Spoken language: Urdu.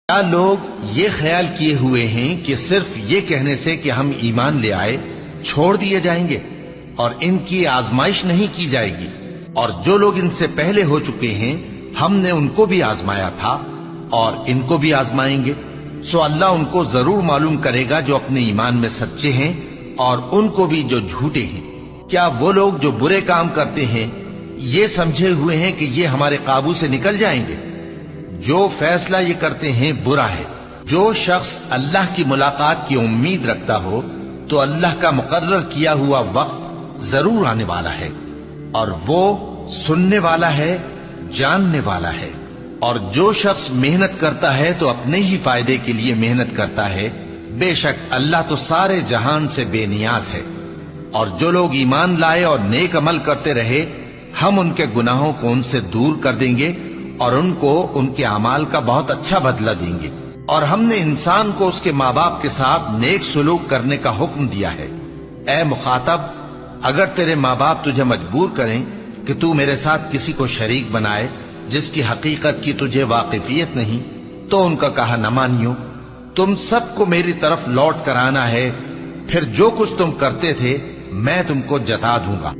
کیا لوگ یہ خیال کیے ہوئے ہیں کہ صرف یہ کہنے سے کہ ہم ایمان لے آئے چھوڑ دیے جائیں گے اور ان کی آزمائش نہیں کی جائے گی؟ اور جو لوگ ان سے پہلے ہو چکے ہیں ہم نے ان کو بھی آزمایا تھا اور ان کو بھی آزمائیں گے، سو اللہ ان کو ضرور معلوم کرے گا جو اپنے ایمان میں سچے ہیں اور ان کو بھی جو جھوٹے ہیں۔ کیا وہ لوگ جو برے کام کرتے ہیں یہ سمجھے ہوئے ہیں کہ یہ ہمارے قابو سے نکل جائیں گے؟ جو فیصلہ یہ کرتے ہیں برا ہے۔ جو شخص اللہ کی ملاقات کی امید رکھتا ہو تو اللہ کا مقرر کیا ہوا وقت ضرور آنے والا ہے، اور وہ سننے والا ہے، جاننے والا ہے۔ اور جو شخص محنت کرتا ہے تو اپنے ہی فائدے کے لیے محنت کرتا ہے، بے شک اللہ تو سارے جہان سے بے نیاز ہے۔ اور جو لوگ ایمان لائے اور نیک عمل کرتے رہے ہم ان کے گناہوں کو ان سے دور کر دیں گے اور ان کو ان کے اعمال کا بہت اچھا بدلہ دیں گے۔ اور ہم نے انسان کو اس کے ماں باپ کے ساتھ نیک سلوک کرنے کا حکم دیا ہے۔ اے مخاطب، اگر تیرے ماں باپ تجھے مجبور کریں کہ تو میرے ساتھ کسی کو شریک بنائے جس کی حقیقت کی تجھے واقفیت نہیں تو ان کا کہا نہ مانیو۔ تم سب کو میری طرف لوٹ کر آنا ہے، پھر جو کچھ تم کرتے تھے میں تم کو جتا دوں گا۔